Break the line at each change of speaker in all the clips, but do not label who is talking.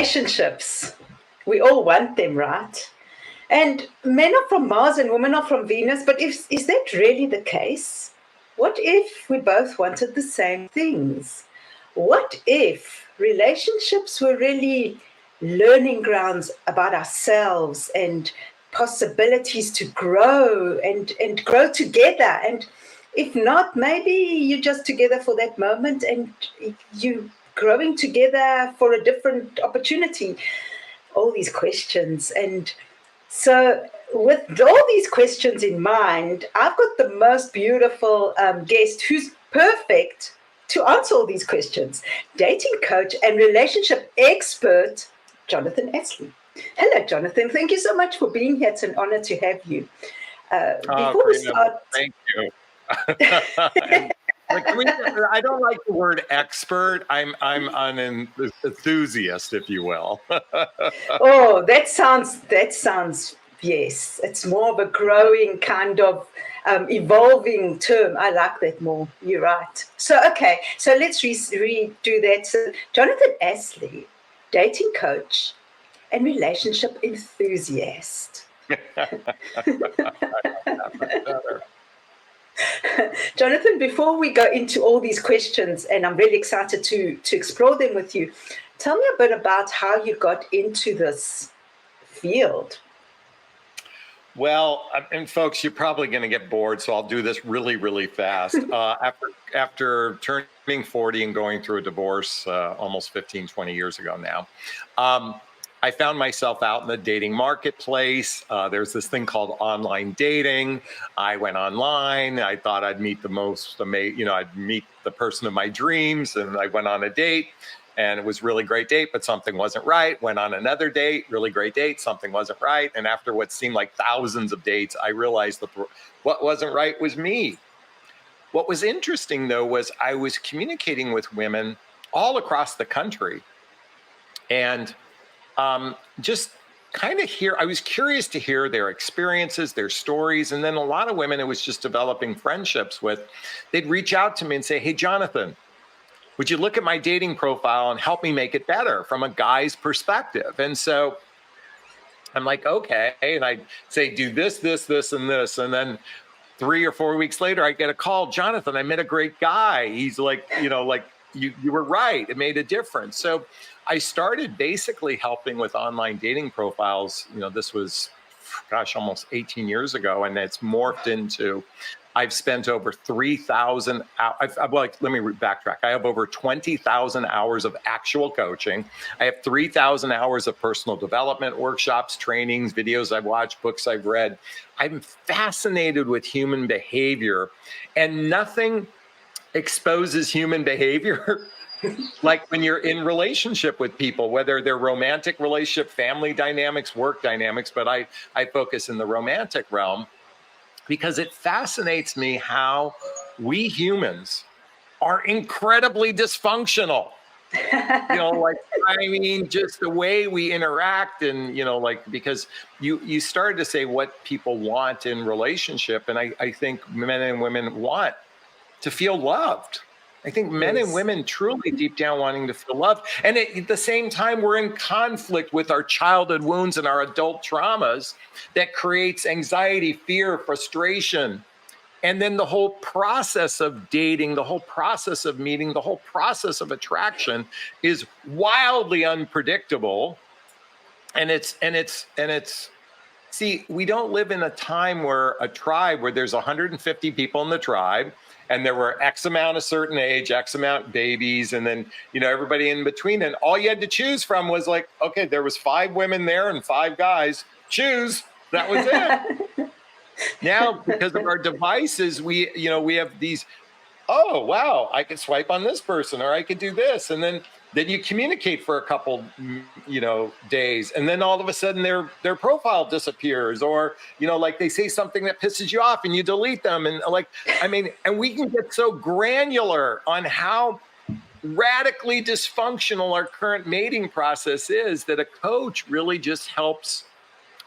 relationships. We all want them, right? And men are from Mars and women are from Venus, but is that really the case? What if we both wanted the same things? What if relationships were really learning grounds about ourselves and possibilities to grow and grow together? And if not, maybe you're just together for that moment and you growing together for a different opportunity. All these questions. And so, with all these questions in mind, I've got the most beautiful guest who's perfect to answer all these questions. Dating coach and relationship expert, Jonathon Aslay. Hello, Jonathon. Thank you so much for being here. It's an honor to have you. Before we start,
thank you. I don't like the word expert. I'm an enthusiast, if you will.
Oh, that sounds. Yes, it's more of a growing kind of evolving term. I like that more. You're right. So okay, so let's redo that. So Jonathon Aslay, dating coach and relationship enthusiast. Jonathon, before we go into all these questions, and I'm really excited to explore them with you, tell me a bit about how you got into this field.
Well, and folks, you're probably going to get bored, so I'll do this really, really fast. After turning 40 and going through a divorce almost 15, 20 years ago now, I found myself out in the dating marketplace. There's this thing called online dating. I went online. I thought I'd meet the most amazing, I'd meet the person of my dreams. And I went on a date and it was a really great date, but something wasn't right. Went on another date, really great date, something wasn't right. And after what seemed like thousands of dates, I realized what wasn't right was me. What was interesting, though, was I was communicating with women all across the country. And just kind of I was curious to hear their experiences, their stories. And then a lot of women it was just developing friendships with, they'd reach out to me and say, hey, Jonathon, would you look at my dating profile and help me make it better from a guy's perspective? And so I'm like, okay. And I'd say, do this, this, this, and this. And then 3 or 4 weeks later, I get a call, Jonathon, I met a great guy. He's like, you were right. It made a difference. So I started basically helping with online dating profiles. This was, almost 18 years ago. And it's morphed into, I've spent over 3,000 hours. Let me backtrack. I have over 20,000 hours of actual coaching. I have 3,000 hours of personal development workshops, trainings, videos I've watched, books I've read. I'm fascinated with human behavior, and nothing exposes human behavior like when you're in relationship with people, whether they're romantic relationship, family dynamics, work dynamics, but I focus in the romantic realm because it fascinates me how we humans are incredibly dysfunctional. Just the way we interact and, because you started to say what people want in relationship. And I think men and women want to feel loved. I think men and women truly deep down wanting to feel loved. And at the same time, we're in conflict with our childhood wounds and our adult traumas that creates anxiety, fear, frustration. And then the whole process of dating, the whole process of meeting, the whole process of attraction is wildly unpredictable. And see, we don't live in a time where a tribe where there's 150 people in the tribe, and there were X amount a certain age, X amount babies, and then, everybody in between. And all you had to choose from was like, okay, there was 5 women there and 5 guys. Choose. That was it. Now, because of our devices, we have these, oh, wow, I could swipe on this person or I could do this. And then you communicate for a couple, days. And then all of a sudden their profile disappears, or, they say something that pisses you off and you delete them. And and we can get so granular on how radically dysfunctional our current mating process is that a coach really just helps.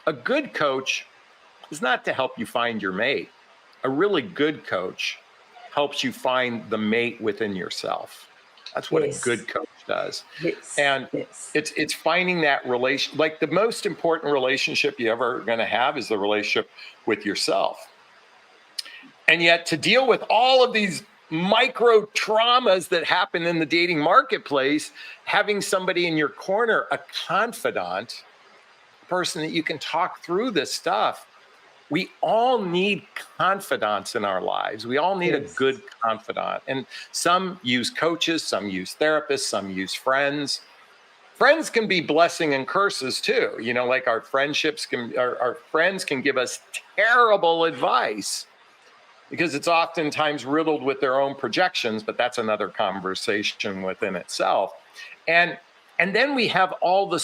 A good coach is not to help you find your mate. A really good coach helps you find the mate within yourself. That's what a good coach does.
Yes.
And
Yes.
it's finding that relation, like the most important relationship you ever going to have is the relationship with yourself. And yet to deal with all of these micro traumas that happen in the dating marketplace, having somebody in your corner, a confidant, a person that you can talk through this stuff. We all need confidants in our lives. We all need a good confidant. And some use coaches, some use therapists, some use friends. Friends can be blessing and curses too. You know, like our friendships can, our friends can give us terrible advice because it's oftentimes riddled with their own projections, but that's another conversation within itself. And then we have all the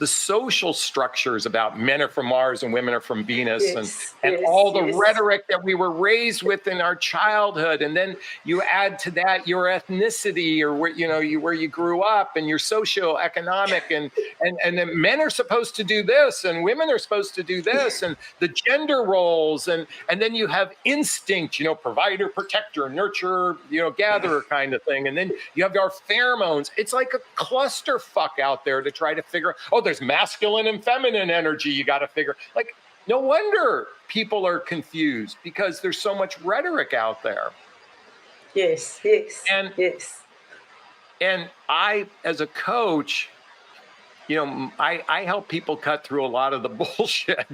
the social structures about men are from Mars and women are from Venus, and all the rhetoric that we were raised with in our childhood. And then you add to that your ethnicity or where, where you grew up and your socioeconomic and then men are supposed to do this and women are supposed to do this and the gender roles. And then you have instinct, provider, protector, nurturer, gatherer kind of thing. And then you have our pheromones. It's like a clusterfuck out there to try to figure, there's masculine and feminine energy. You got to figure, like, no wonder people are confused because there's so much rhetoric out there.
Yes.
And I, as a coach, I help people cut through a lot of the bullshit.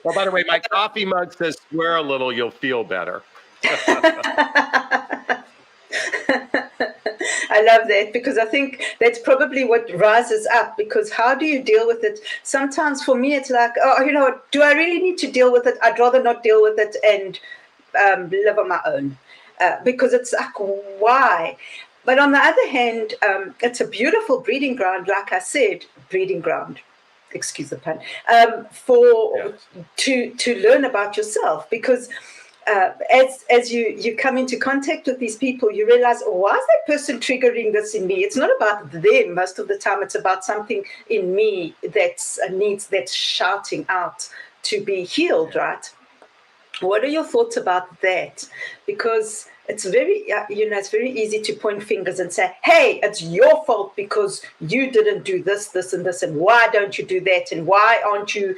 Well, by the way, my coffee mug says, swear a little, you'll feel better.
I love that because I think that's probably what rises up, because how do you deal with it? Sometimes for me, it's like, do I really need to deal with it? I'd rather not deal with it and live on my own because it's like, why? But on the other hand, it's a beautiful breeding ground, like I said, excuse the pun, to learn about yourself, because as you come into contact with these people, you realize, why is that person triggering this in me? It's not about them most of the time. It's about something in me that's shouting out to be healed, right? What are your thoughts about that? Because it's very, it's very easy to point fingers and say, hey, it's your fault because you didn't do this, this, and this, and why don't you do that, and why aren't you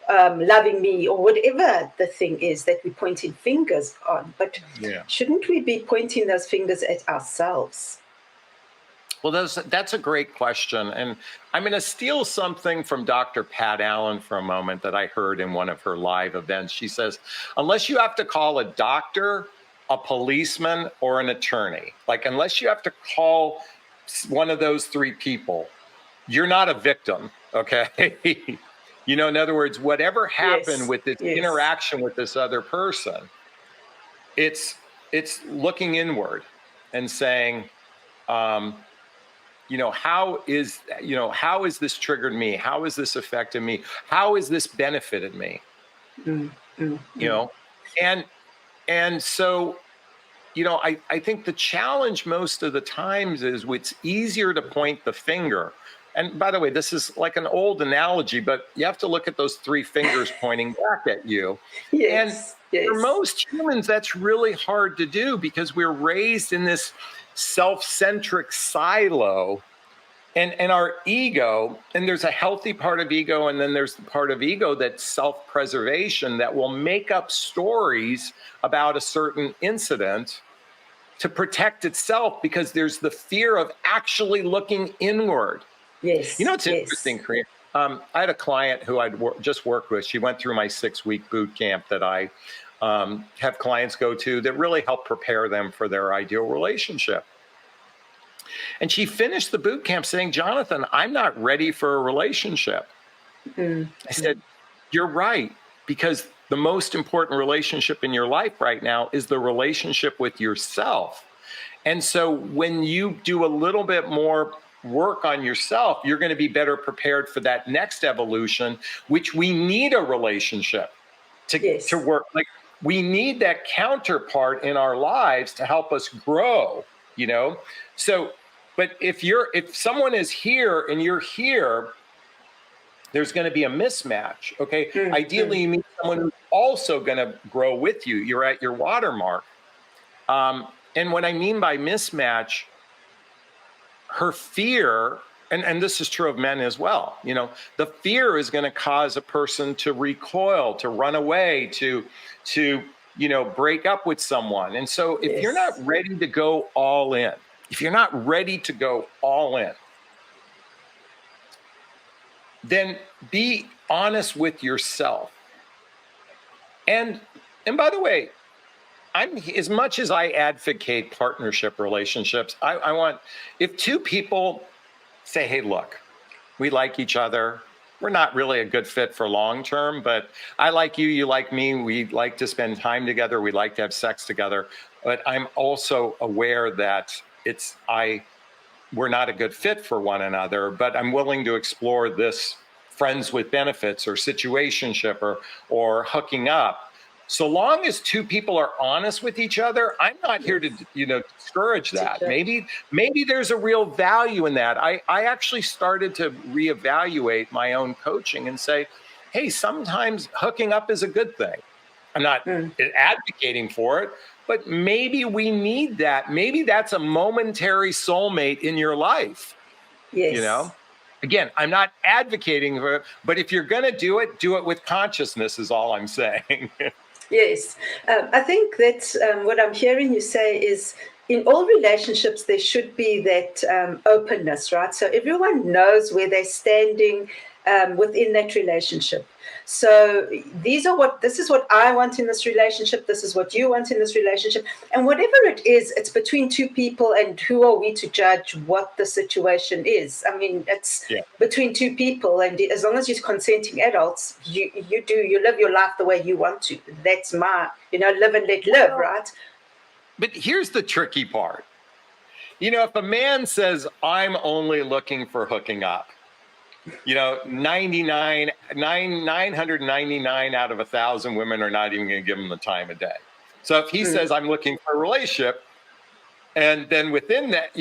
loving me, or whatever the thing is that we're pointing fingers on. But shouldn't we be pointing those fingers at ourselves?
Well, that's a great question. And I'm going to steal something from Dr. Pat Allen for a moment that I heard in one of her live events. She says, unless you have to call a doctor, a policeman, or an attorney, like unless you have to call one of those three people, you're not a victim, okay? In other words, whatever happened with this interaction with this other person, it's looking inward and saying, how is this triggered me? How has this affected me? How has this benefited me? And so, I think the challenge most of the times is it's easier to point the finger. And by the way, this is like an old analogy, but you have to look at those three fingers pointing back at you. And for most humans, that's really hard to do because we're raised in this self-centric silo and our ego, and there's a healthy part of ego, and then there's the part of ego that's self-preservation that will make up stories about a certain incident to protect itself because there's the fear of actually looking inward.
Yes.
It's interesting, Carina. I had a client who I'd just worked with. She went through my 6-week boot camp that I have clients go to that really help prepare them for their ideal relationship. And she finished the boot camp saying, Jonathon, I'm not ready for a relationship. I said, you're right, because the most important relationship in your life right now is the relationship with yourself. And so when you do a little bit more work on yourself, you're going to be better prepared for that next evolution, which we need a relationship to work. Like we need that counterpart in our lives to help us grow, So, but if someone is here and you're here, there's going to be a mismatch. Okay. Ideally, you meet someone who's also going to grow with you. You're at your watermark. And what I mean by mismatch, her fear, and this is true of men as well, the fear is going to cause a person to recoil, to run away, to break up with someone. And so if you're not ready to go all in, then be honest with yourself. And by the way, as much as I advocate partnership relationships, I want, if two people say, hey, look, we like each other, we're not really a good fit for long term, but I like you, you like me, we like to spend time together, we like to have sex together, but I'm also aware that we're not a good fit for one another, but I'm willing to explore this friends with benefits or situationship or hooking up. So long as two people are honest with each other, I'm not here to, discourage that. Maybe there's a real value in that. I actually started to reevaluate my own coaching and say, hey, sometimes hooking up is a good thing. I'm not advocating for it, but maybe we need that. Maybe that's a momentary soulmate in your life.
Yes.
Again, I'm not advocating for it, but if you're going to do it with consciousness is all I'm saying.
Yes. I think that's what I'm hearing you say is in all relationships, there should be that openness, right? So everyone knows where they're standing within that relationship. So this is what I want in this relationship. This is what you want in this relationship. And whatever it is, it's between two people, and who are we to judge what the situation is? I mean, it's between two people, and as long as you're consenting adults, you live your life the way you want to. That's my, live and let live, right?
But here's the tricky part. If a man says, I'm only looking for hooking up, 999 out of 1,000 women are not even going to give him the time of day. So if he says, I'm looking for a relationship, and then within that,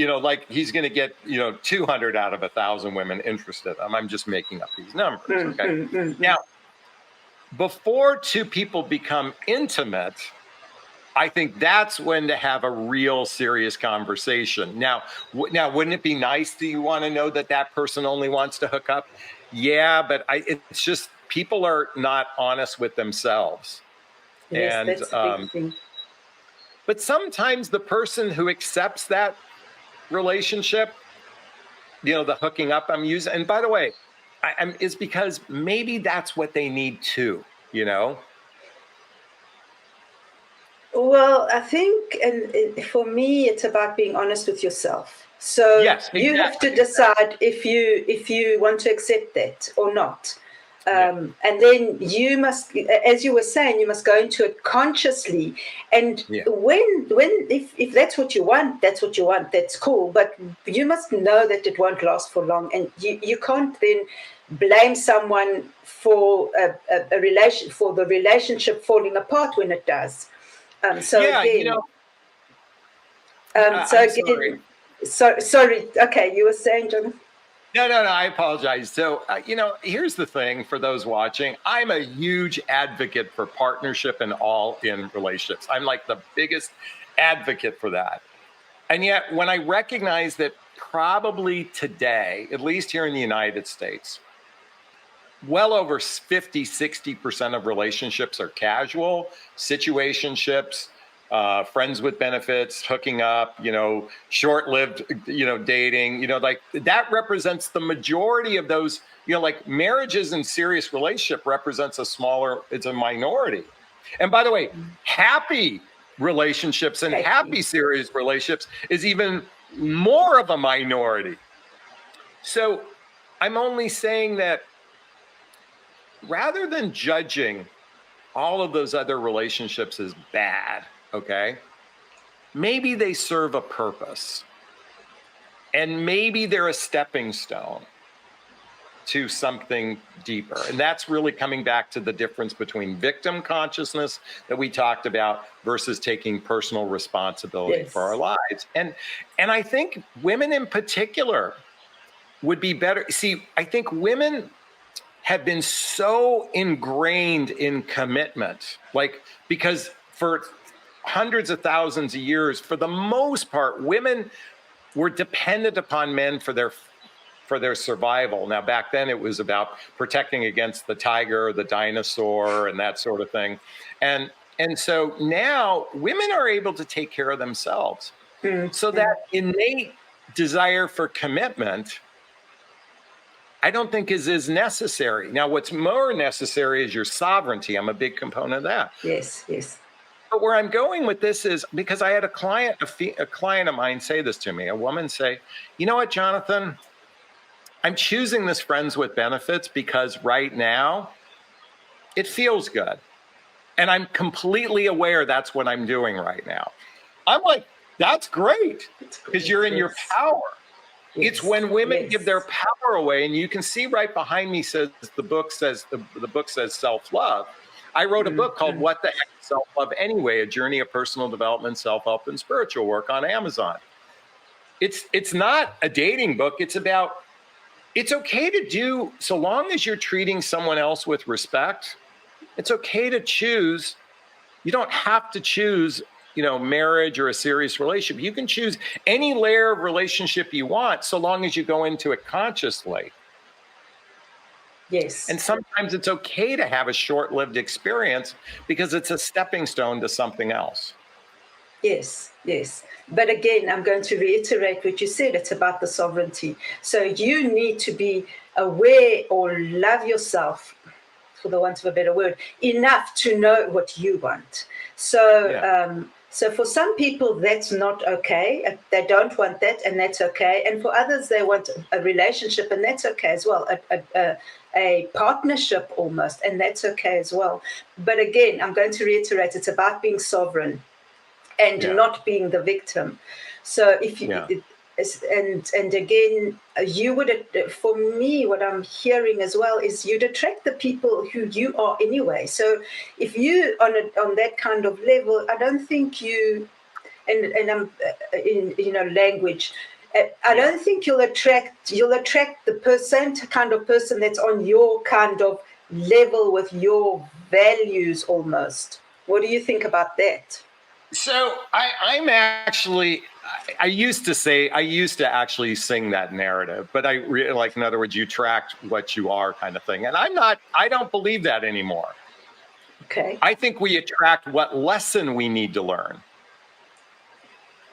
he's going to get, 200 out of 1,000 women interested. I'm just making up these numbers. Okay. Now, before two people become intimate, I think that's when to have a real serious conversation. Now, wouldn't it be nice that you want to know that person only wants to hook up? Yeah, but it's just people are not honest with themselves.
Yes, and that's a big thing.
But sometimes the person who accepts that relationship, the hooking up I'm using, and by the way, is because maybe that's what they need too,
Well, I think, and for me, it's about being honest with yourself. So you have to decide if you want to accept that or not. And then you must, as you were saying, you must go into it consciously. And if that's what you want, that's what you want. That's cool. But you must know that it won't last for long. And you can't then blame someone for a relation, for the relationship falling apart when it does. Sorry. Okay, you were saying, Jonathan?
No, I apologize. So, here's the thing for those watching. I'm a huge advocate for partnership and all in relationships. I'm like the biggest advocate for that. And yet, when I recognize that probably today, at least here in the United States, well over 50, 60% of relationships are casual, situationships, friends with benefits, hooking up, short-lived, dating, like that represents the majority of those, like marriages and serious relationship represents it's a minority. And by the way, happy relationships and happy serious relationships is even more of a minority. So I'm only saying that rather than judging all of those other relationships as bad, okay, maybe they serve a purpose. And maybe they're a stepping stone to something deeper. And that's really coming back to the difference between victim consciousness that we talked about versus taking personal responsibility for our lives. And I think women in particular would be better. See, I think women have been so ingrained in commitment, because for hundreds of thousands of years, for the most part, women were dependent upon men for their survival. Now, back then it was about protecting against the tiger, the dinosaur, and that sort of thing. And so now women are able to take care of themselves. So that innate desire for commitment, I don't think is necessary. Now, what's more necessary is your sovereignty. I'm a big component of that.
Yes, yes.
But where I'm going with this is because I had a client of mine say this to me, a woman say, you know what, Jonathon, I'm choosing this friends with benefits because right now it feels good. And I'm completely aware that's what I'm doing right now. I'm like, that's great because you're in your power. Yes. It's when women give their power away, and you can see right behind me says the book says self-love. I wrote a book called What the Heck is Self-Love Anyway? A Journey of Personal Development, Self-Help, and Spiritual Work on Amazon. It's not a dating book. It's about, it's okay to do, so long as you're treating someone else with respect, it's okay to choose. You don't have to choose, marriage or a serious relationship. You can choose any layer of relationship you want, so long as you go into it consciously.
Yes.
And sometimes it's okay to have a short-lived experience because it's a stepping stone to something else.
Yes, yes. But again, I'm going to reiterate what you said. It's about the sovereignty. So you need to be aware or love yourself, for the want of a better word, enough to know what you want. So, so for some people, that's not okay. They don't want that, and that's okay. And for others, they want a relationship, and that's okay as well. A partnership almost, and that's okay as well. But again, I'm going to reiterate, it's about being sovereign and not being the victim. So if you, and again, you would, for me, what I'm hearing as well is you'd attract the people who you are anyway. So if you on that kind of level, I don't think you, and I'm in language. I don't think you'll attract the same kind of person that's on your kind of level with your values almost. What do you think about that?
So I'm actually, I used to actually sing that narrative, but I really, like, in other words, you attract what you are kind of thing. And I don't believe that anymore.
Okay.
I think we attract what lesson we need to learn.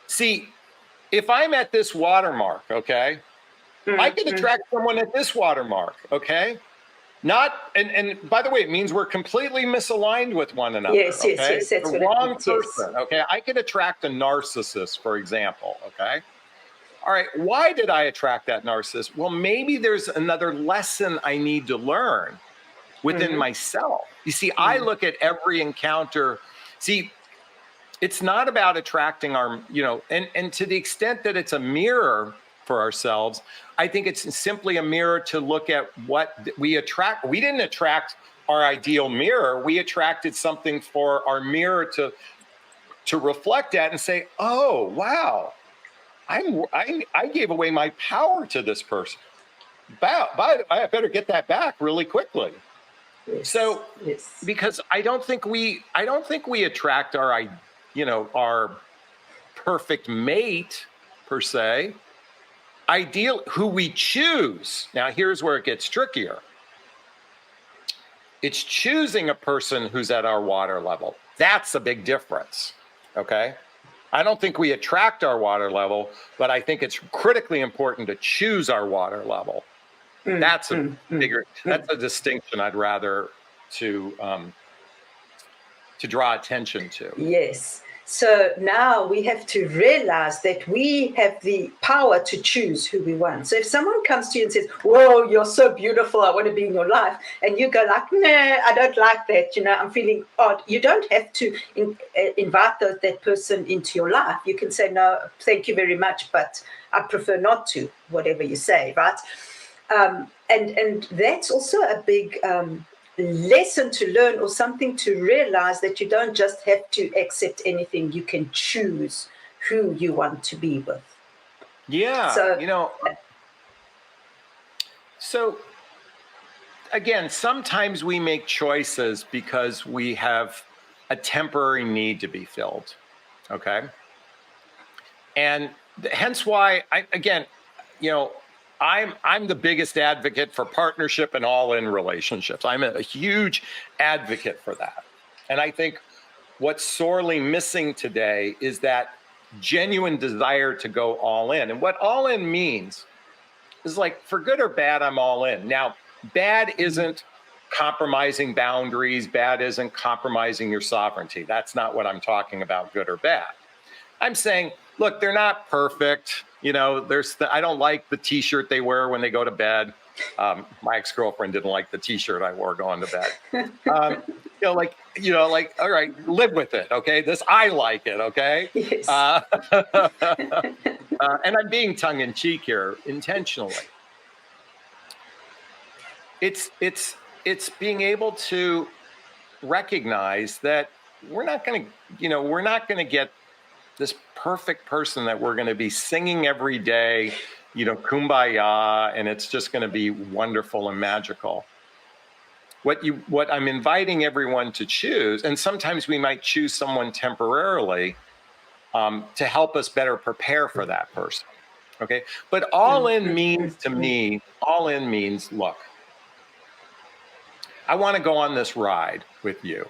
See, if I'm at this watermark, okay, I can attract someone at this watermark, okay? And by the way, it means we're completely misaligned with one another.
Yes,
okay?
yes, that's
the
what
wrong
it means,
person. Okay, I could attract a narcissist, for example. Okay, all right. Why did I attract that narcissist? Well, maybe there's another lesson I need to learn within myself. You see, I look at every encounter. See, it's not about attracting our, and to the extent that it's a mirror for ourselves, I think it's simply a mirror to look at what we attract. We didn't attract our ideal mirror. We attracted something for our mirror to reflect at and say, oh, wow, I gave away my power to this person. I better get that back really quickly.
Yes,
So,
yes.
because I don't think we attract our perfect mate per se. Ideal, who we choose. Now, here's where it gets trickier. It's choosing a person who's at our water level. That's a big difference. Okay. I don't think we attract our water level, but I think it's critically important to choose our water level. That's a bigger, that's a distinction I'd rather to draw attention to.
Yes. So now we have to realize that we have the power to choose who we want. So if someone comes to you and says, whoa, you're so beautiful, I want to be in your life, and you go like, nah, I don't like that, I'm feeling odd. You don't have to invite that person into your life. You can say, no, thank you very much, but I prefer not to, whatever you say, right? And that's also a big lesson to learn, or something to realize, that you don't just have to accept anything. You can choose who you want to be with.
Yeah. So again, sometimes we make choices because we have a temporary need to be filled. Okay. And hence why I'm the biggest advocate for partnership and all-in relationships. I'm a huge advocate for that. And I think what's sorely missing today is that genuine desire to go all in. And what all in means is, like, for good or bad, I'm all in. Now, bad isn't compromising boundaries. Bad isn't compromising your sovereignty. That's not what I'm talking about, good or bad. I'm saying, look, they're not perfect. I don't like the t-shirt they wear when they go to bed. My ex-girlfriend didn't like the t-shirt I wore going to bed. All right, live with it. Okay. I like it. Okay.
Yes.
And I'm being tongue in cheek here intentionally. It's being able to recognize that we're not going to get this perfect person that we're going to be singing every day, kumbaya, and it's just going to be wonderful and magical. What I'm inviting everyone to choose, and sometimes we might choose someone temporarily to help us better prepare for that person. Okay. But all in means, to me, all in means, look, I want to go on this ride with you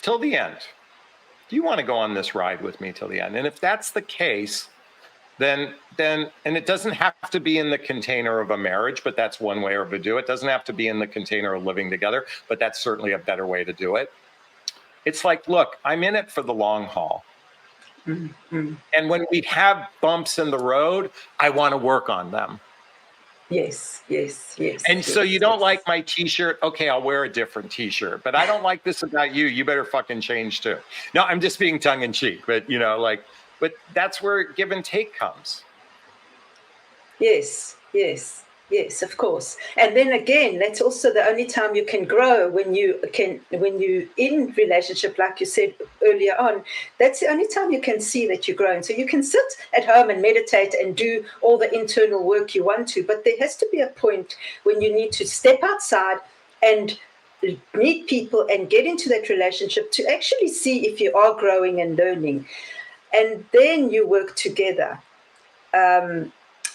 till the end. Do you want to go on this ride with me till the end? And if that's the case, then, and it doesn't have to be in the container of a marriage, but that's one way to do it. It doesn't have to be in the container of living together, but that's certainly a better way to do it. It's like, look, I'm in it for the long haul. Mm-hmm. And when we have bumps in the road, I want to work on them.
Yes.
And so you don't like my t-shirt? Okay, I'll wear a different t-shirt. But I don't like this about you. You better fucking change too. No, I'm just being tongue in cheek. But but that's where give and take comes.
Yes, of course. And then again, that's also the only time you can grow when you in relationship, like you said earlier on. That's the only time you can see that you're growing. So you can sit at home and meditate and do all the internal work you want to, but there has to be a point when you need to step outside and meet people and get into that relationship to actually see if you are growing and learning. And then you work together.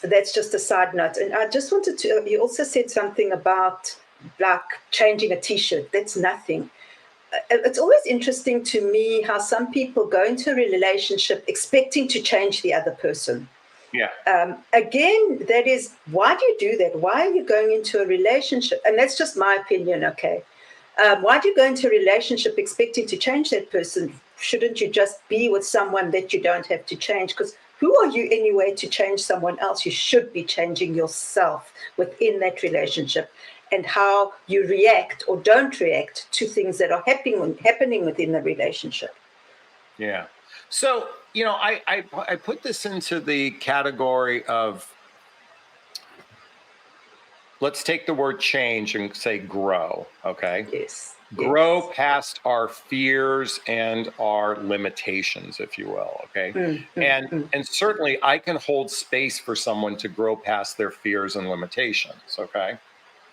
That's just a side note. And I just wanted to, you also said something about like changing a t-shirt. That's nothing. It's always interesting to me how some people go into a relationship expecting to change the other person.
Yeah.
Again, that is, why do you do that? Why are you going into a relationship? And that's just my opinion, okay? Why do you go into a relationship expecting to change that person? Shouldn't you just be with someone that you don't have to change? Because who are you anyway to change someone else? You should be changing yourself within that relationship and how you react or don't react to things that are happening within the relationship.
Yeah. So, I put this into the category of, let's take the word change and say grow, okay?
Yes.
Grow past our fears and our limitations, if you will, okay? And certainly I can hold space for someone to grow past their fears and limitations, okay?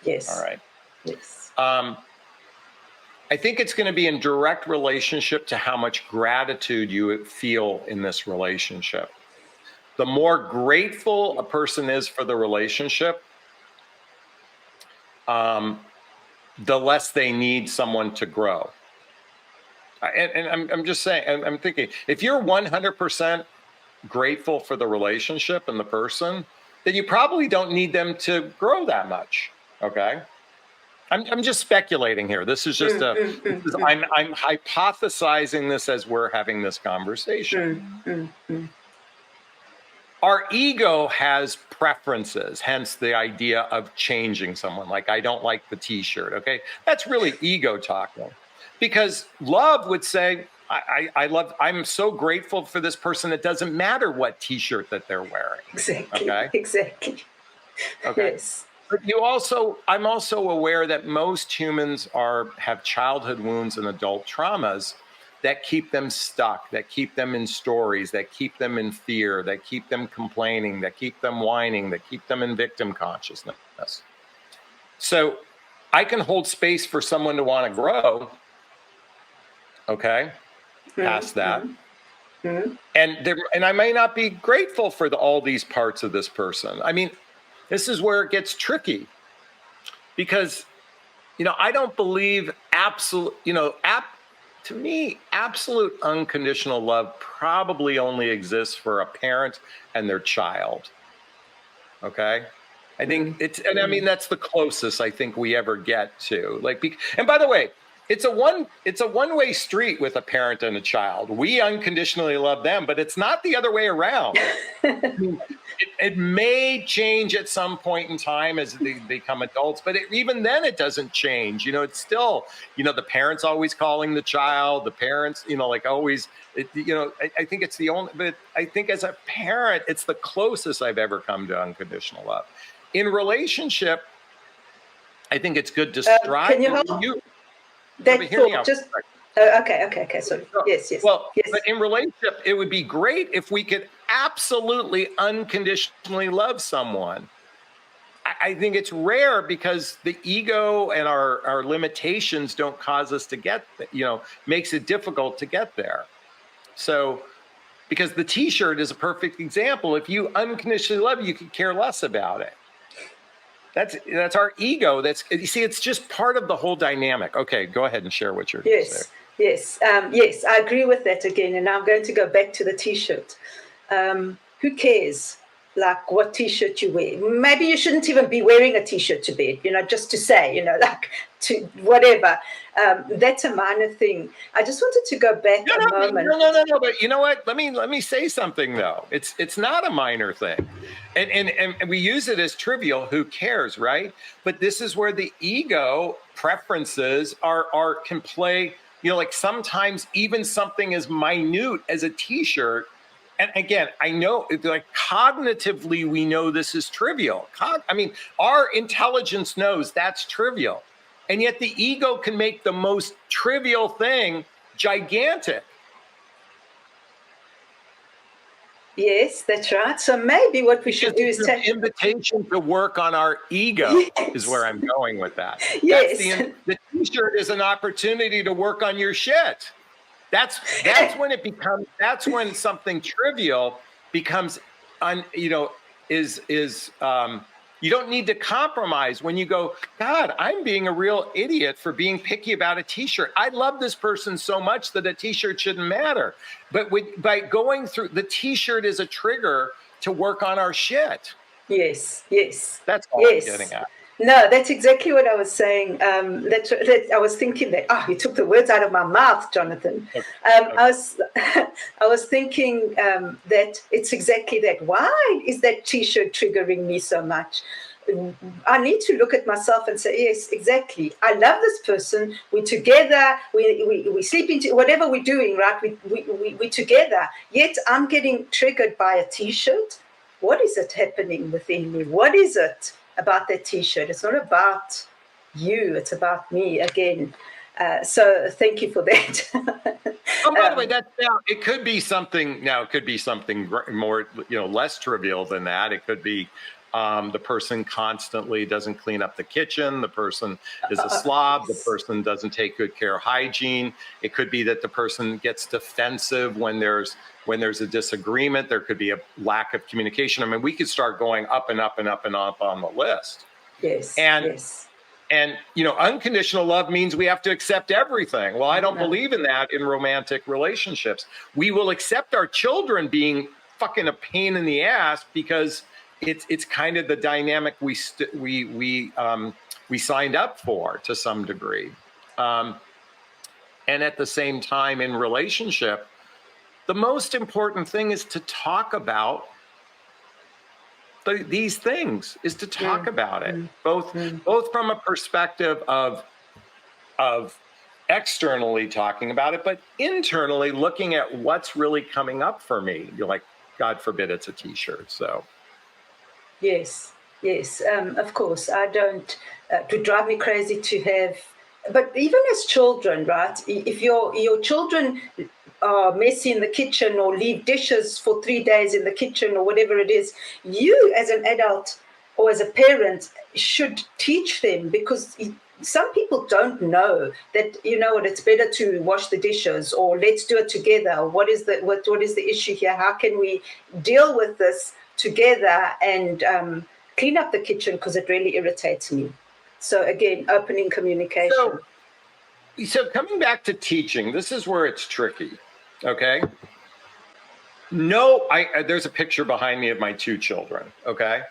Yes.
All right.
Yes.
I think it's going to be in direct relationship to how much gratitude you feel in this relationship. The more grateful a person is for the relationship, the less they need someone to grow. And I'm just saying, I'm thinking, if you're 100% grateful for the relationship and the person, then you probably don't need them to grow that much. Okay. I'm just speculating here. This is just I'm hypothesizing this as we're having this conversation. Our ego has preferences, hence the idea of changing someone. Like, I don't like the t-shirt. Okay. That's really ego talking, because love would say, I'm so grateful for this person. It doesn't matter what t-shirt that they're wearing.
Exactly.
Okay.
Exactly.
Okay.
Yes.
But I'm also aware that most humans have childhood wounds and adult traumas that keep them stuck, that keep them in stories, that keep them in fear, that keep them complaining, that keep them whining, that keep them in victim consciousness. So I can hold space for someone to want to grow, okay, past that. And I may not be grateful for all these parts of this person. I mean, this is where it gets tricky, because, I don't believe to me, absolute unconditional love probably only exists for a parent and their child. Okay. I think that's the closest I think we ever get to, and by the way, it's a one-way street with a parent and a child. We unconditionally love them, but it's not the other way around. It may change at some point in time as they become adults, but even then it doesn't change. It's still, the parents always calling the child, the parents, always, I think it's the only, but I think as a parent, it's the closest I've ever come to unconditional love. In relationship, I think it's good to strive.
Can you hold
hear me out.
Just okay. Sorry. Yes.
Well,
yes.
But in relationship, it would be great if we could absolutely unconditionally love someone. I think it's rare because the ego and our limitations don't cause us to get, makes it difficult to get there. So, because the T-shirt is a perfect example. If you unconditionally love, you could care less about it. That's our ego. You see, it's just part of the whole dynamic. Okay, go ahead and share what you're saying.
Yes, I agree with that again. And I'm going to go back to the T-shirt. Who cares, what T-shirt you wear? Maybe you shouldn't even be wearing a T-shirt to bed, just to say, to whatever. That's a minor thing. I just wanted to go back a moment.
No. But you know what? Let me say something though. It's not a minor thing, and we use it as trivial. Who cares, right? But this is where the ego preferences can play. Sometimes even something as minute as a T-shirt. And again, I know, cognitively, we know this is trivial. Our intelligence knows that's trivial. And yet the ego can make the most trivial thing gigantic.
Yes, that's right. So maybe what we should do is
take an invitation to work on our ego. Is where I'm going with that.
Yes.
The T-shirt is an opportunity to work on your shit. That's when it becomes. That's when something trivial becomes, you don't need to compromise when you go, God, I'm being a real idiot for being picky about a T-shirt. I love this person so much that a T-shirt shouldn't matter. But by going through, the T-shirt is a trigger to work on our shit.
Yes.
That's all I'm getting at.
No, that's exactly what I was saying. I was thinking that. Oh, you took the words out of my mouth, Jonathan.
Okay.
I was thinking that it's exactly that. Why is that T-shirt triggering me so much? I need to look at myself and say, yes, exactly. I love this person. We're together. We sleep into whatever we're doing, right? We're together. Yet I'm getting triggered by a T-shirt. What is it happening within me? What is it about that T-shirt? It's not about you. It's about me again. So thank you for that.
By the way, it could be something. Now, it could be something more, less trivial than that. It could be the person constantly doesn't clean up the kitchen. The person is a slob. The person doesn't take good care of hygiene. It could be that the person gets defensive when there's a disagreement. There could be a lack of communication. We could start going up and up and up and up on the list.
Yes.
And unconditional love means we have to accept everything. Well, I don't believe in that in romantic relationships. We will accept our children being fucking a pain in the ass because it's kind of the dynamic we signed up for to some degree. And at the same time, in relationship, the most important thing is to talk about these things, is to talk about it, both from a perspective of externally talking about it, but internally looking at what's really coming up for me. You're like, God forbid it's a T-shirt. So.
Yes. Of course, I don't. It would drive me crazy to have. But even as children, right? If your children are messy in the kitchen or leave dishes for 3 days in the kitchen or whatever it is, you as an adult or as a parent should teach them, because some people don't know that, you know what, it's better to wash the dishes, or let's do it together. What is the issue here? How can we deal with this together and clean up the kitchen, because it really irritates me. So again, opening communication.
So coming back to teaching, this is where it's tricky. Okay. No, there's a picture behind me of my 2 children. Okay.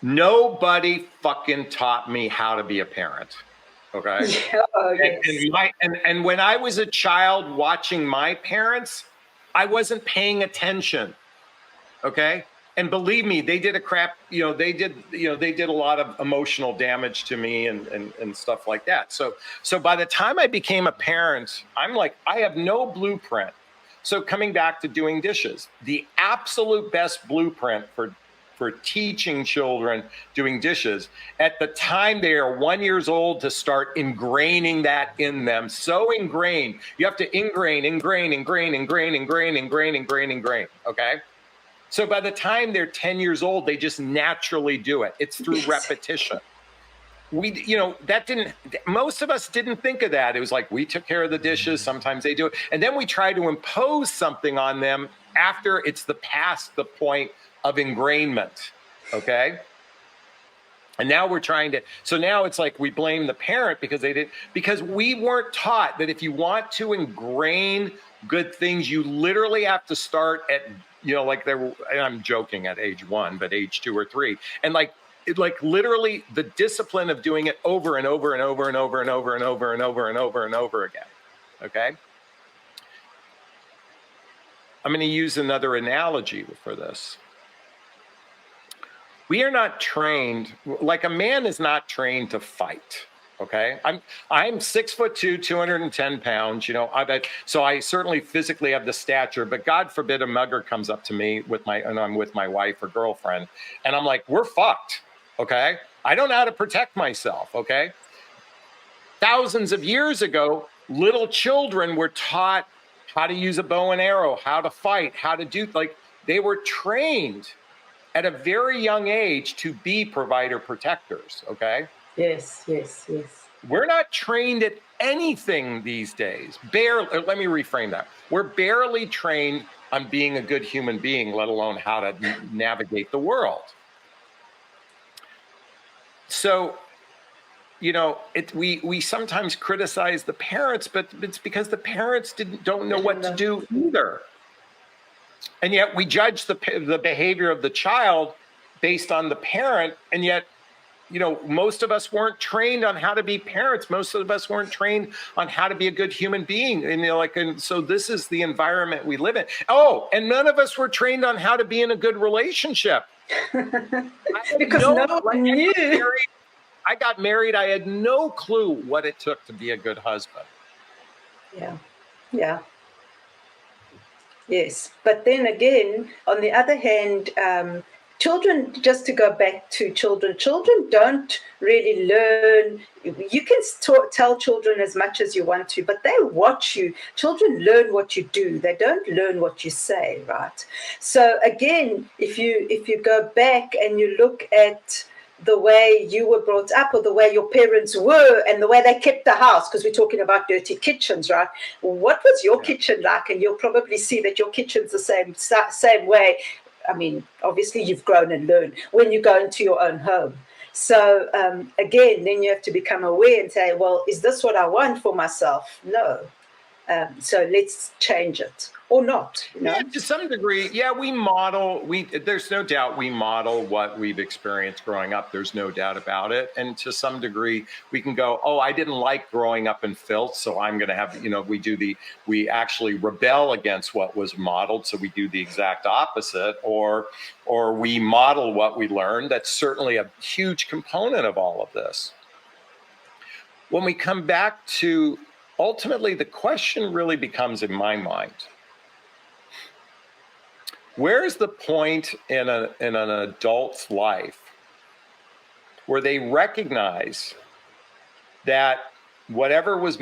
Nobody fucking taught me how to be a parent. Okay.
Yeah, oh, yes.
And when I was a child watching my parents, I wasn't paying attention. Okay. And believe me, they did they did a lot of emotional damage to me and stuff like that. So by the time I became a parent, I'm like, I have no blueprint. So coming back to doing dishes, the absolute best blueprint for teaching children doing dishes at the time they are 1 year old, to start ingraining that in them. So ingrained, you have to ingrain. Okay. So by the time they're 10 years old, they just naturally do it. It's through repetition. Most of us didn't think of that. It was like, we took care of the dishes. Sometimes they do it. And then we try to impose something on them after it's past the point of ingrainment. Okay. And now we're trying to, so now it's like we blame the parent because we weren't taught that if you want to ingrain good things, you literally have to start at, and I'm joking, at age 1, but age 2 or 3. And literally the discipline of doing it over and over and over and over and over and over and over and over and over again. Okay. I'm going to use another analogy for this. We are not trained, like a man is not trained to fight. Okay. I'm 6'2", 210 pounds, so I certainly physically have the stature, but God forbid a mugger comes up to me and I'm with my wife or girlfriend, and I'm like, we're fucked. Okay. I don't know how to protect myself. Okay. Thousands of years ago, little children were taught how to use a bow and arrow, how to fight, how to do, they were trained at a very young age to be provider protectors. Okay.
Yes.
We're not trained at anything these days. Let me reframe that. We're barely trained on being a good human being, let alone how to navigate the world. So, we sometimes criticize the parents, but it's because the parents don't know what to do either. And yet we judge the behavior of the child based on the parent. And yet, most of us weren't trained on how to be parents. Most of us weren't trained on how to be a good human being. And so this is the environment we live in. Oh, and none of us were trained on how to be in a good relationship.
Because no one knew.
I got married. I had no clue what it took to be a good husband.
Yeah. Yes. But then again, on the other hand, children, just to go back to children don't really learn. You can tell children as much as you want to, but they watch you. Children learn what you do. They don't learn what you say, right? So again, if you go back and you look at the way you were brought up, or the way your parents were, and the way they kept the house, because we're talking about dirty kitchens, right? What was your kitchen like? And you'll probably see that your kitchen's the same way. I mean, obviously you've grown and learned when you go into your own home. So again, then you have to become aware and say, well, is this what I want for myself? No. So let's change it. Or not,
Yeah, to some degree, there's no doubt we model what we've experienced growing up. There's no doubt about it. And to some degree, we can go, oh, I didn't like growing up in filth, so I'm going to have, we actually rebel against what was modeled, so we do the exact opposite, or we model what we learned. That's certainly a huge component of all of this. When we come back to, ultimately, the question really becomes, in my mind, where is the point in an adult's life where they recognize that whatever was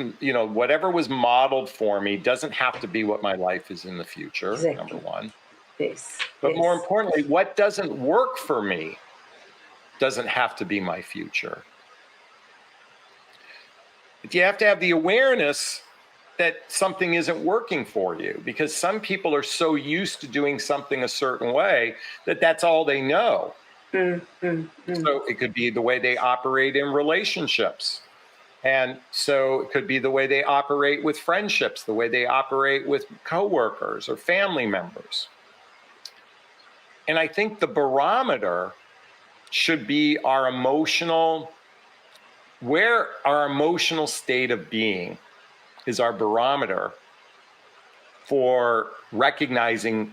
modeled for me doesn't have to be what my life is in the future, exactly. Number one.
Yes.
But more importantly, what doesn't work for me doesn't have to be my future. you have to have the awareness that something isn't working for you, because some people are so used to doing something a certain way that that's all they know. So it could be the way they operate in relationships. And so it could be the way they operate with friendships, the way they operate with coworkers or family members. And I think the barometer should be our emotional state of being is our barometer for recognizing,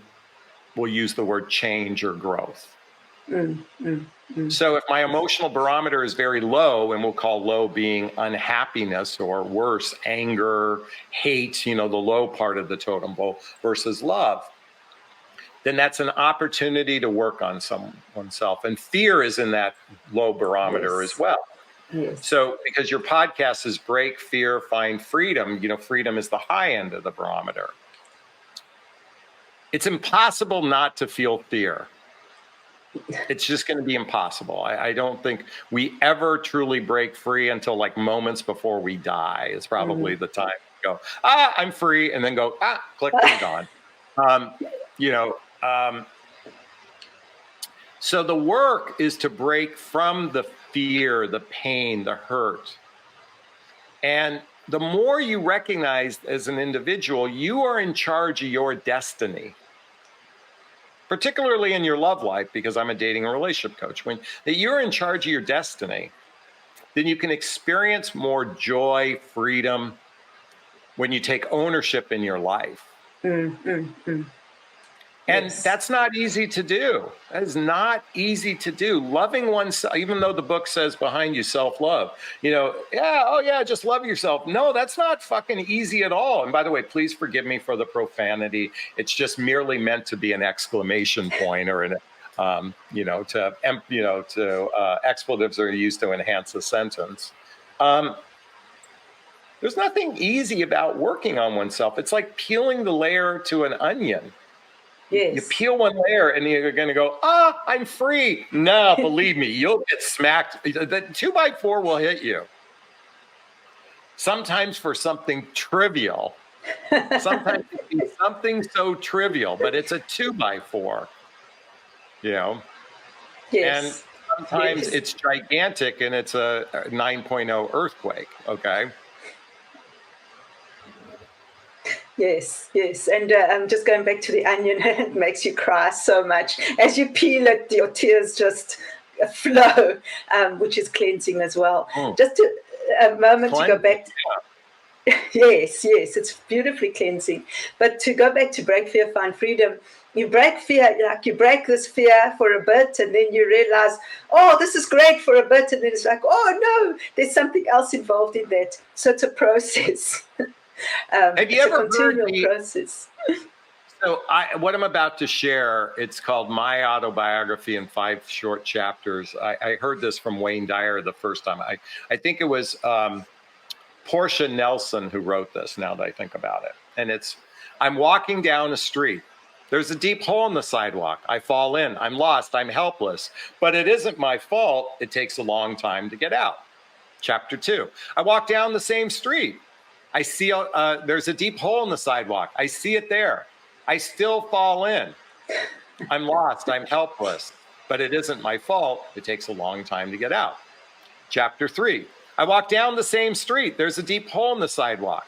we'll use the word change or growth. So if my emotional barometer is very low, and we'll call low being unhappiness, or worse, anger, hate, the low part of the totem pole, versus love, then that's an opportunity to work on oneself. And fear is in that low barometer as well.
Yes.
So because your podcast is Break Fear, Find Freedom, freedom is the high end of the barometer. It's impossible not to feel fear. It's just going to be impossible. I don't think we ever truly break free until like moments before we die. It's probably the time to go, I'm free, and then go, click, I'm gone. So the work is to break from the fear, the pain, the hurt. And the more you recognize as an individual, you are in charge of your destiny. Particularly in your love life, because I'm a dating and relationship coach, that you're in charge of your destiny, then you can experience more joy, freedom when you take ownership in your life. And that's not easy to do. That is not easy to do. Loving oneself, even though the book says behind you self-love, just love yourself. No, that's not fucking easy at all. And by the way, please forgive me for the profanity. It's just merely meant to be an exclamation point, or expletives are used to enhance a sentence. There's nothing easy about working on oneself. It's like peeling the layer to an onion.
Yes.
You peel one layer and you're going to go, I'm free. No, believe me, you'll get smacked. The 2x4 will hit you. Sometimes for something trivial. Sometimes it's something so trivial, but it's a 2x4. Yes. And sometimes it's gigantic, and it's a 9.0 earthquake. Okay.
Yes. And I'm just going back to the onion. It makes you cry so much. As you peel it, your tears just flow, which is cleansing as well. Just a moment to go back. Yes, it's beautifully cleansing. But to go back to Break Fear, Find Freedom, you break fear, like you break this fear for a bit, and then you realize, this is great for a bit, and then it's like, no, there's something else involved in that. So it's a process.
Have you ever heard
process?
So what I'm about to share, it's called My Autobiography in 5 Short Chapters. I heard this from Wayne Dyer the first time. I think it was Portia Nelson who wrote this, now that I think about it. And I'm walking down a street. There's a deep hole in the sidewalk. I fall in. I'm lost. I'm helpless. But it isn't my fault. It takes a long time to get out. Chapter 2. I walk down the same street. I see there's a deep hole in the sidewalk. I see it there. I still fall in. I'm lost. I'm helpless. But it isn't my fault. It takes a long time to get out. Chapter 3. I walk down the same street. There's a deep hole in the sidewalk.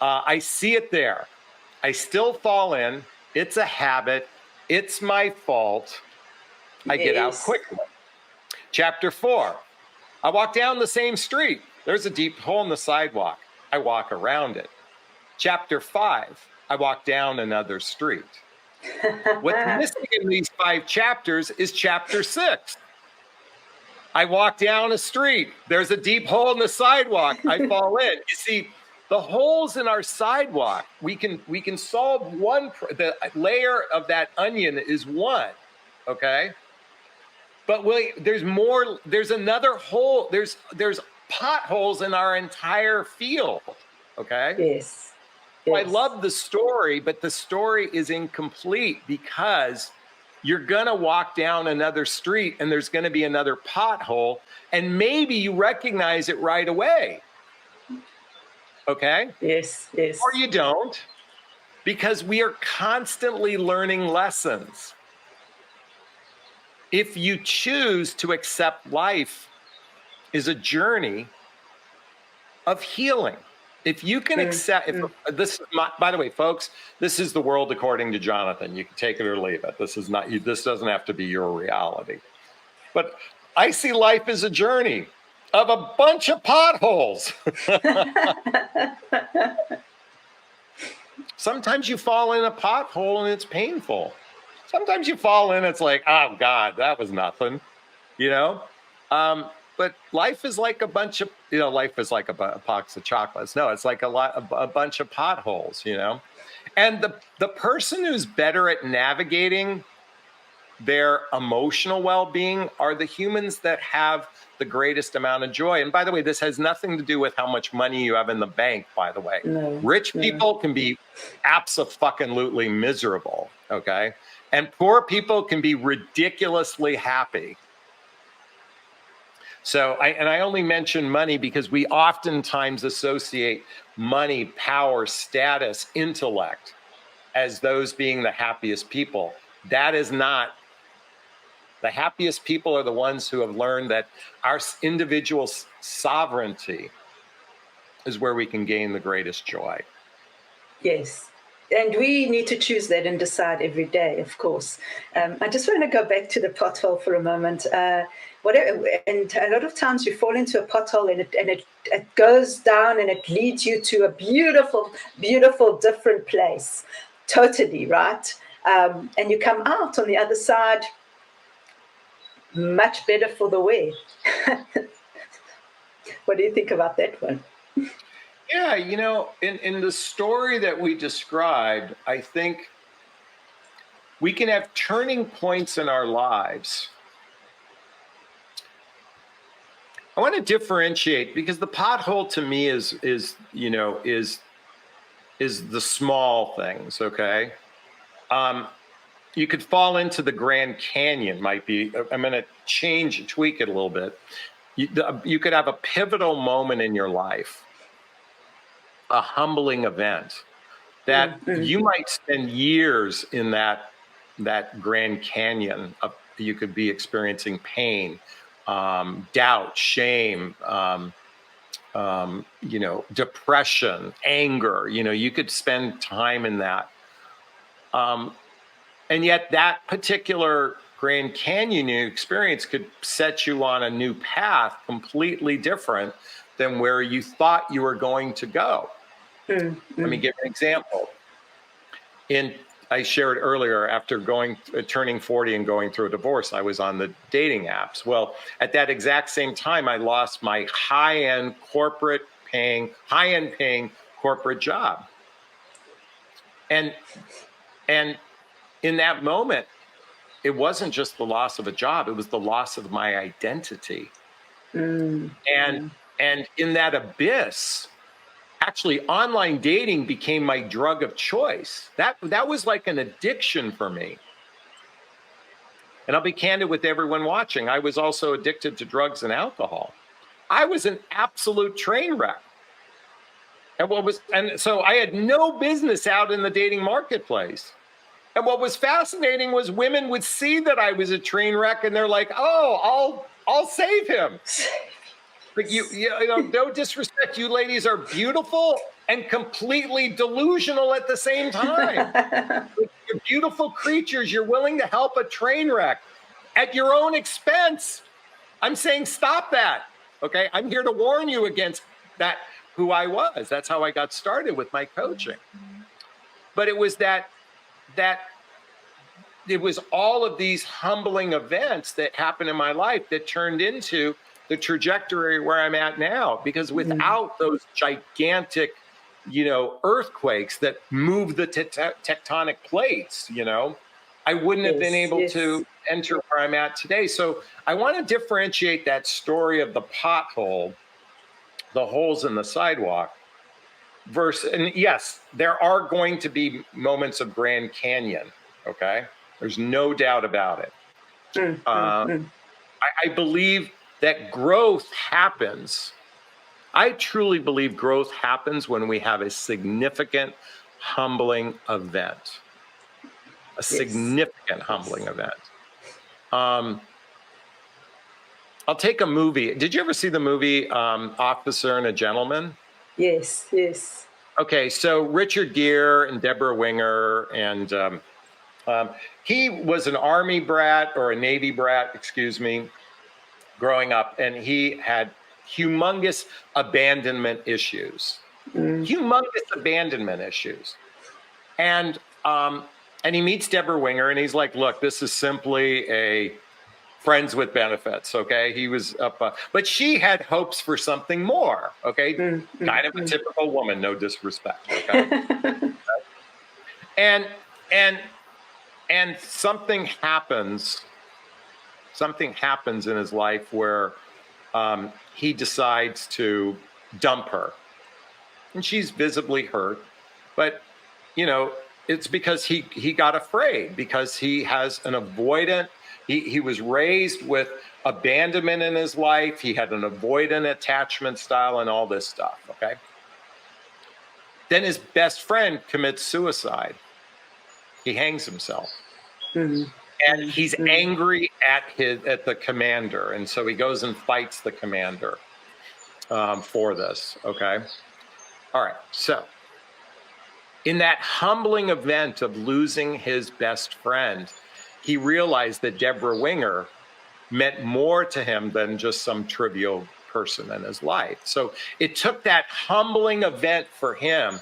I see it there. I still fall in. It's a habit. It's my fault. I get out quickly. Chapter 4. I walk down the same street. There's a deep hole in the sidewalk. I walk around it. Chapter 5, I walk down another street. What's missing in these 5 chapters is chapter 6. I walk down a street. There's a deep hole in the sidewalk. I fall in. You see, the holes in our sidewalk, we can solve one. The layer of that onion is one, okay? But there's more. There's another hole. There's potholes in our entire field, okay?
Yes.
I love the story, but the story is incomplete because you're going to walk down another street and there's going to be another pothole, and maybe you recognize it right away. Okay?
Yes, yes.
Or you don't, because we are constantly learning lessons. If you choose to accept life is a journey of healing. If you can accept, this is my, by the way, folks, this is the world according to Jonathon. You can take it or leave it. This is not, this doesn't have to be your reality. But I see life as a journey of a bunch of potholes. Sometimes you fall in a pothole and it's painful. Sometimes you fall in, it's like, oh God, that was nothing, you know? But life is like a bunch of, life is like a box of chocolates. No, it's like a bunch of potholes, And the person who's better at navigating their emotional well-being are the humans that have the greatest amount of joy. And by the way, this has nothing to do with how much money you have in the bank, by the way. Rich people can be abso-fucking-lutely miserable, okay? And poor people can be ridiculously happy. So, I only mention money because we oftentimes associate money, power, status, intellect as those being the happiest people. That is not. The happiest people are the ones who have learned that our individual sovereignty is where we can gain the greatest joy.
Yes. And we need to choose that and decide every day, of course. I just want to go back to the pothole for a moment. And a lot of times you fall into a pothole and it goes down and it leads you to a beautiful, beautiful, different place. Totally, right? And you come out on the other side much better for the wear. What do you think about that one?
Yeah, in the story that we described, I think we can have turning points in our lives. I want to differentiate because the pothole to me is the small things, okay? You could fall into the Grand Canyon, might be, I'm going to tweak it a little bit. You could have a pivotal moment in your life, a humbling event that you might spend years in that Grand Canyon. You could be experiencing pain, doubt, shame, depression, anger. You could spend time in that. And yet that particular Grand Canyon experience could set you on a new path completely different than where you thought you were going to go. Let me give an example. I shared earlier, after turning 40 and going through a divorce, I was on the dating apps. Well, at that exact same time, I lost my high-end paying corporate job. And in that moment, it wasn't just the loss of a job, it was the loss of my identity. And in that abyss, actually online dating became my drug of choice. That was like an addiction for me. And I'll be candid with everyone watching. I was also addicted to drugs and alcohol. I was an absolute train wreck. And so I had no business out in the dating marketplace. And what was fascinating was women would see that I was a train wreck and they're like, "Oh, I'll save him." But no disrespect, you ladies are beautiful and completely delusional at the same time. You're beautiful creatures. You're willing to help a train wreck at your own expense. I'm saying stop that. Okay, I'm here to warn you against that. Who I was. That's how I got started with my coaching. But it was that it was all of these humbling events that happened in my life that turned into the trajectory where I'm at now. Because without those gigantic, earthquakes that move the tectonic plates, I wouldn't have been able to enter where I'm at today. So I want to differentiate that story of the pothole, the holes in the sidewalk, and yes, there are going to be moments of Grand Canyon, okay? There's no doubt about it. I believe that growth happens I truly believe growth happens when we have a significant humbling event. A significant humbling event. I'll take a movie. Did you ever see the movie Officer and a Gentleman?
Yes, yes.
Okay, so Richard Gere and Deborah Winger, and he was an Army brat or a Navy brat, excuse me, growing up, and he had humongous abandonment issues. Humongous abandonment issues. And he meets Deborah Winger, and he's like, look, this is simply a friends with benefits, okay? He was up, but she had hopes for something more, okay? Kind of a typical woman, no disrespect, okay? and something happens in his life where he decides to dump her, and she's visibly hurt, but it's because he got afraid, because he has an avoidant. He was raised with abandonment in his life. He had an avoidant attachment style and all this stuff, okay? Then his best friend commits suicide. He hangs himself. And he's angry at the commander. And so he goes and fights the commander for this, okay? All right, so in that humbling event of losing his best friend, he realized that Deborah Winger meant more to him than just some trivial person in his life. So it took that humbling event for him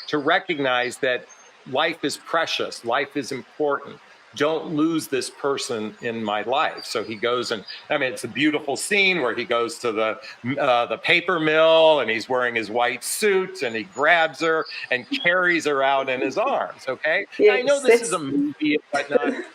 to recognize that life is precious, life is important. Don't lose this person in my life. So he goes and, it's a beautiful scene where he goes to the paper mill, and he's wearing his white suit, and he grabs her and carries her out in his arms, okay?
Yes,
I know this is a movie and whatnot,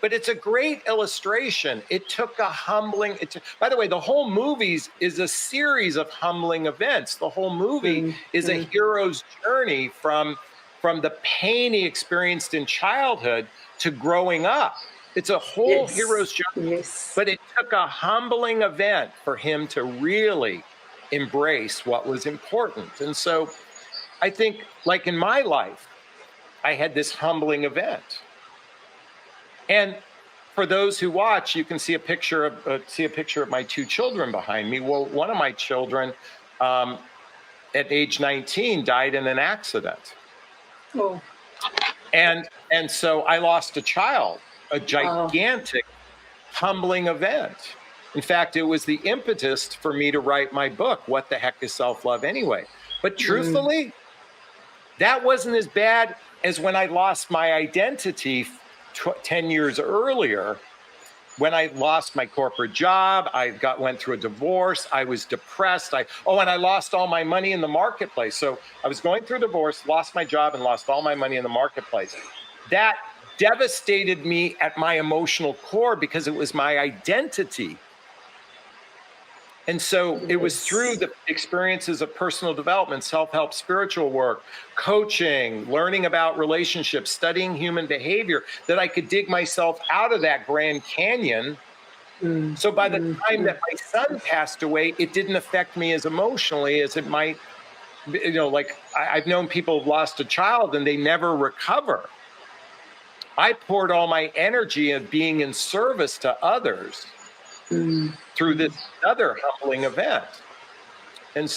but it's a great illustration. It took a humbling, by the way, the whole movie is a series of humbling events. The whole movie is a hero's journey from the pain he experienced in childhood to growing up. It's a whole hero's journey. But it took a humbling event for him to really embrace what was important. And so I think, like in my life, I had this humbling event. And for those who watch, you can see a picture of my two children behind me. Well, one of my children, at age 19, died in an accident.
Oh.
And so I lost a child, a gigantic, humbling event. In fact, it was the impetus for me to write my book, What the Heck is Self-Love Anyway? But truthfully, that wasn't as bad as when I lost my identity 10 years earlier, when I lost my corporate job. I went through a divorce. I was depressed. And I lost all my money in the marketplace. So I was going through a divorce, lost my job, and lost all my money in the marketplace. That devastated me at my emotional core because it was my identity. And so it was through the experiences of personal development, self-help, spiritual work, coaching, learning about relationships, studying human behavior, that I could dig myself out of that Grand Canyon. So by the time that my son passed away, it didn't affect me as emotionally as it might. Like I've known people who've lost a child and they never recover. I poured all my energy of being in service to others through this other humbling event. And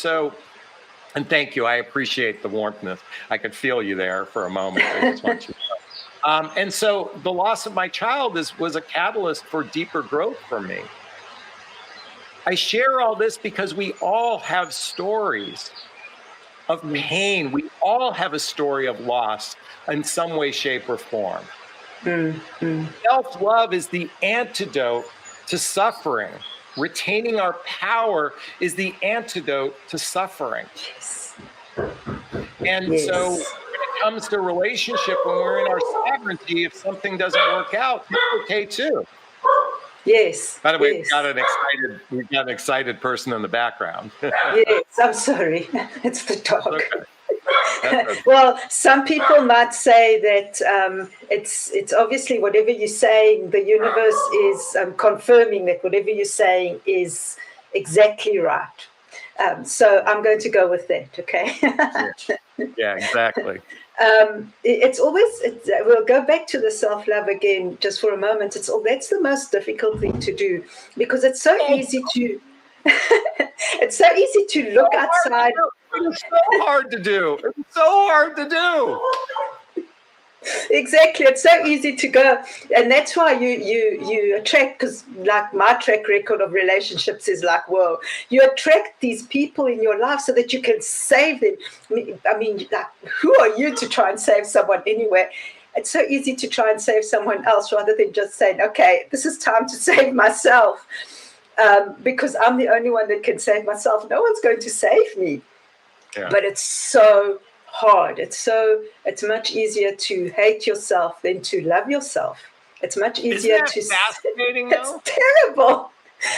thank you. I appreciate the warmth. I could feel you there for a moment. I just want you to know. And so the loss of my child was a catalyst for deeper growth for me. I share all this because we all have stories of pain. We all have a story of loss in some way, shape, or form. Self-love is the antidote to suffering. Retaining our power is the antidote to suffering. And so when it comes to relationship, when we're in our sovereignty, if something doesn't work out, it's okay too.
Yes.
By the way, we've got an excited person in the background.
Yes, I'm sorry. It's the dog.
Okay.
Well, some people might say that it's obviously whatever you're saying, the universe is confirming that whatever you're saying is exactly right. So I'm going to go with that, okay?
Yeah, exactly.
We'll go back to the self-love again just for a moment. That's the most difficult thing to do, because it's so easy to it's so easy to look outside.
It's so hard to do. It's so hard to do.
Exactly, it's so easy to go, and that's why you attract, because like my track record of relationships is like, whoa, you attract these people in your life so that you can save them. I mean, like, who are you to try and save someone anyway? It's so easy to try and save someone else rather than just saying, okay, this is time to save myself, because I'm the only one that can save myself. No one's going to save me.
Yeah.
But it's so hard. It's much easier to hate yourself than to love yourself. It's much easier
Isn't that fascinating, though?
It's terrible.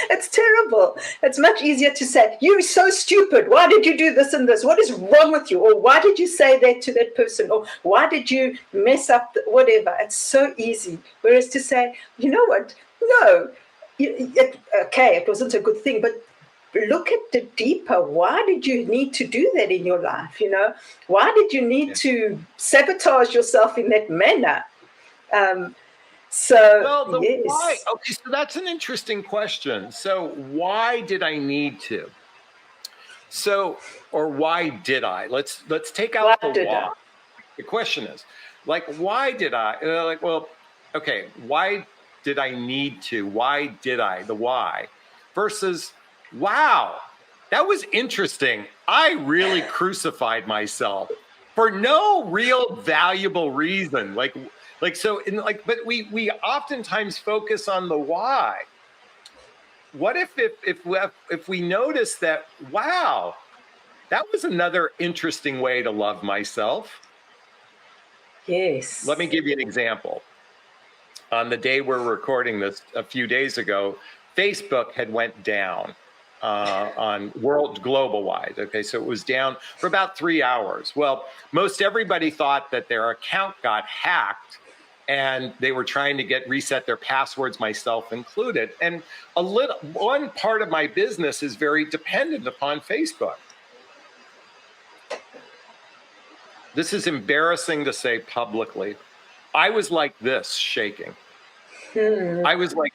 It's terrible. It's much easier to say, you're so stupid. Why did you do this and this? What is wrong with you? Or why did you say that to that person? Or why did you mess up whatever? It's so easy. Whereas to say, you know what? No. Okay, it wasn't a good thing, but look at the deeper. Why did you need to do that in your life? Why did you need to sabotage yourself in that manner? Yes.
Why? Okay, so that's an interesting question. So why did I need to? Or why did I? Let's take out the why. The question is, like, why did I? Okay, why did I need to? Why did I? The why versus, wow, that was interesting. I really crucified myself for no real valuable reason. But we oftentimes focus on the why. What if we notice that, wow, that was another interesting way to love myself?
Yes.
Let me give you an example. On the day we're recording this, a few days ago, Facebook had went down on global wide. Okay, so it was down for about 3 hours. Well, most everybody thought that their account got hacked and they were trying to reset their passwords, myself included. And one part of my business is very dependent upon Facebook. This is embarrassing to say publicly. I was like this, shaking. I was like,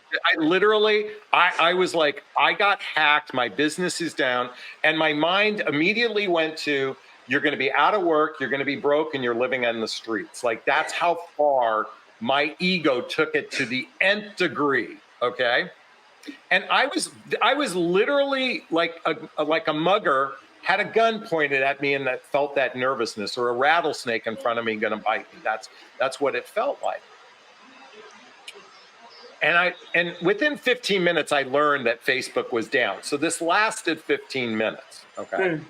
I got hacked. My business is down. And my mind immediately went to, you're going to be out of work. You're going to be broke and you're living on the streets. Like, that's how far my ego took it, to the nth degree. Okay. And I was literally like a mugger had a gun pointed at me and that felt that nervousness, or a rattlesnake in front of me going to bite me. That's what it felt like. And within 15 minutes, I learned that Facebook was down. So this lasted 15 minutes. Okay.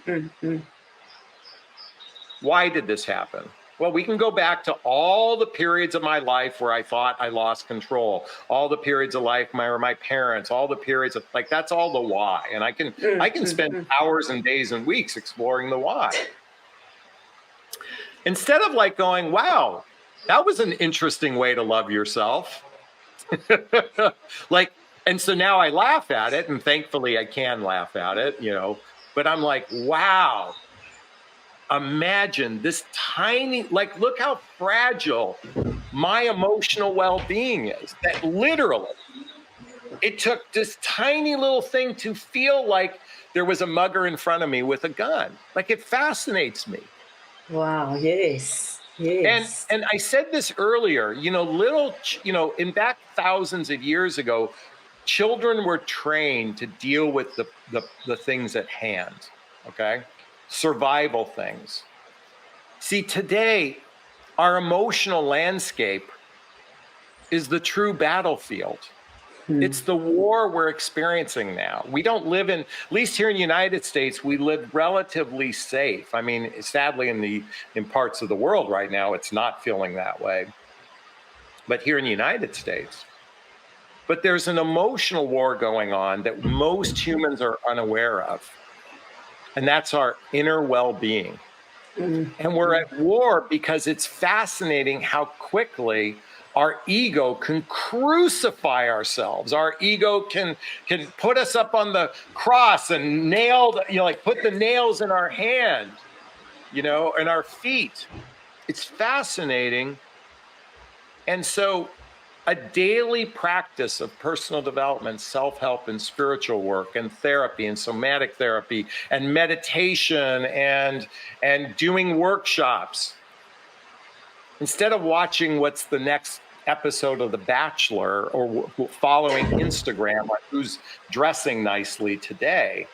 Why did this happen? Well, we can go back to all the periods of my life where I thought I lost control, all the periods of life where my parents, all the periods of, like, that's all the why. And I can spend hours and days and weeks exploring the why. Instead of like going, wow, that was an interesting way to love yourself. And so now I laugh at it, and thankfully I can laugh at it, but I'm like, wow, imagine this tiny, look how fragile my emotional well-being is. That literally, it took this tiny little thing to feel like there was a mugger in front of me with a gun. Like, it fascinates me.
Wow. Yes. Yes.
And I said this earlier, in back thousands of years ago, children were trained to deal with the things at hand. Okay. Survival things. See, today, our emotional landscape is the true battlefield. It's the war we're experiencing now. We don't live at least here in the United States, we live relatively safe. I mean, sadly, in parts of the world right now, it's not feeling that way. But here in the United States, but there's an emotional war going on that most humans are unaware of. And that's our inner well-being. And we're at war because it's fascinating how quickly our ego can crucify ourselves. Our ego can put us up on the cross and put the nails in our hand, and our feet. It's fascinating. And so a daily practice of personal development, self-help, and spiritual work, and therapy, and somatic therapy, and meditation, and doing workshops, instead of watching what's the next episode of The Bachelor or following Instagram on who's dressing nicely today,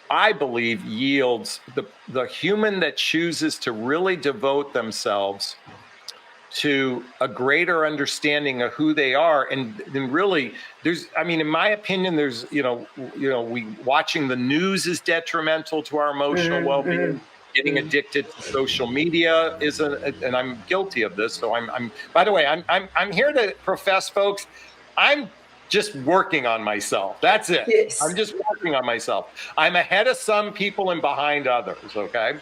I believe yields the human that chooses to really devote themselves to a greater understanding of who they are. And really, in my opinion, watching the news is detrimental to our emotional well-being. Getting addicted to social media and I'm guilty of this. So by the way, I'm here to profess, folks, I'm just working on myself. That's it.
Yes.
I'm just working on myself. I'm ahead of some people and behind others. Okay.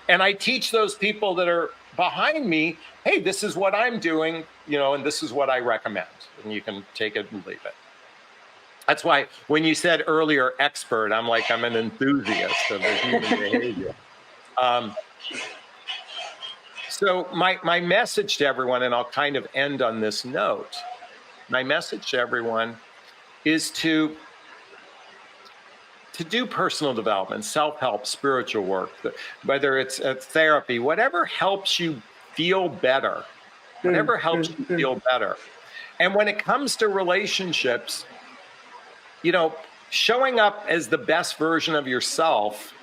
And I teach those people that are behind me, hey, this is what I'm doing, and this is what I recommend. And you can take it and leave it. That's why when you said earlier expert, I'm an enthusiast of the human behavior. So my message to everyone, and I'll kind of end on this note, my message to everyone is to do personal development, self-help, spiritual work, whether it's therapy, whatever helps you feel better, And when it comes to relationships, showing up as the best version of yourself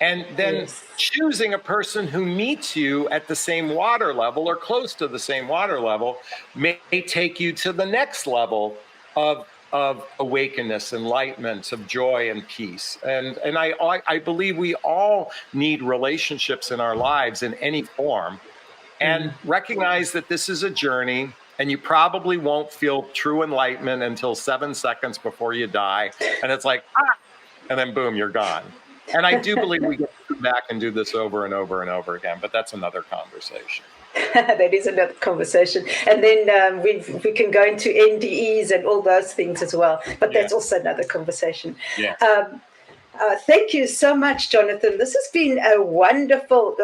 and then choosing a person who meets you at the same water level or close to the same water level may take you to the next level of awakeness, enlightenment, of joy and peace. And I believe we all need relationships in our lives in any form, and recognize that this is a journey, and you probably won't feel true enlightenment until 7 seconds before you die. And it's like, and then boom, you're gone. And I do believe we get to come back and do this over and over and over again, but that's another conversation.
That is another conversation. And then we can go into NDEs and all those things as well. But that's also another conversation.
Yeah.
Thank you so much, Jonathon. This has been a wonderful,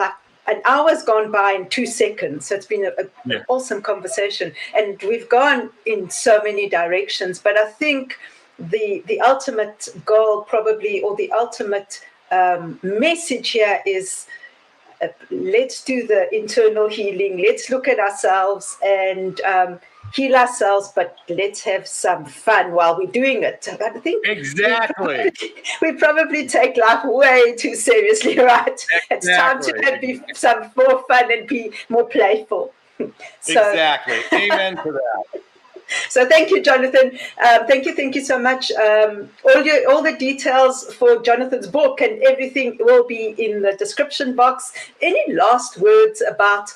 an hour's gone by in 2 seconds. So it's been an awesome conversation. And we've gone in so many directions. But I think the ultimate goal probably, or the ultimate message here is, let's do the internal healing. Let's look at ourselves and heal ourselves, but let's have some fun while we're doing it. I think
exactly.
We probably take life way too seriously, right? Exactly. It's time to have some more fun and be more playful.
Exactly. Amen to that.
So thank you, Jonathon. Thank you so much. All the details for Jonathan's book and everything will be in the description box. Any last words about,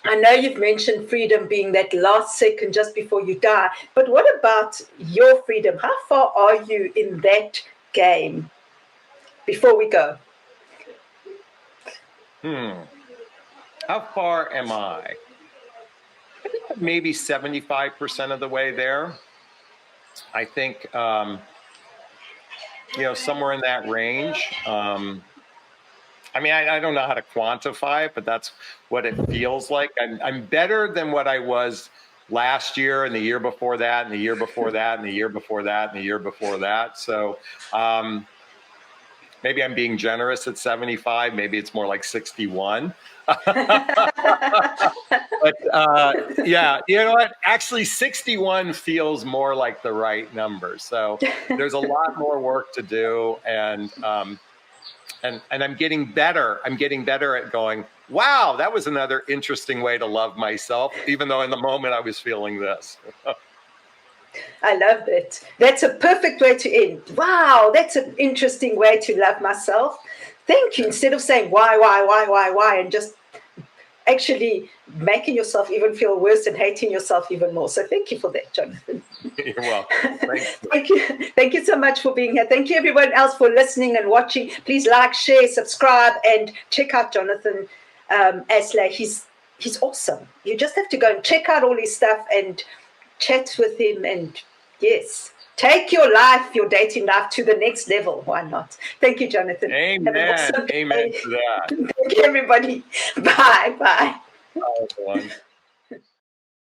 I know you've mentioned freedom being that last second just before you die, but what about your freedom? How far are you in that game before we go?
How far am I? I think maybe 75% of the way there. I think, somewhere in that range. I don't know how to quantify it, but that's what it feels like. I'm better than what I was last year and the year before that and the year before that and the year before that and the year before that. So maybe I'm being generous at 75. Maybe it's more like 61. But you know what? Actually, 61 feels more like the right number. So there's a lot more work to do, and I'm getting better. I'm getting better at going, wow, that was another interesting way to love myself, even though in the moment I was feeling this.
I love it. That's a perfect way to end. Wow, that's an interesting way to love myself. Thank you. Instead of saying why, and just actually making yourself even feel worse and hating yourself even more. So thank you for that, Jonathon.
You're welcome.
Thank you so much for being here. Thank you everyone else for listening and watching. Please like, share, subscribe, and check out Jonathon Aslay. He's he's awesome. You just have to go and check out all his stuff and chat with him. And yes, take your life, your dating life to the next level. Why not? Thank you, Jonathan.
Amen.
Have an awesome
Amen
day.
to that.
Thank you, everybody. Bye. Bye.
Bye, everyone.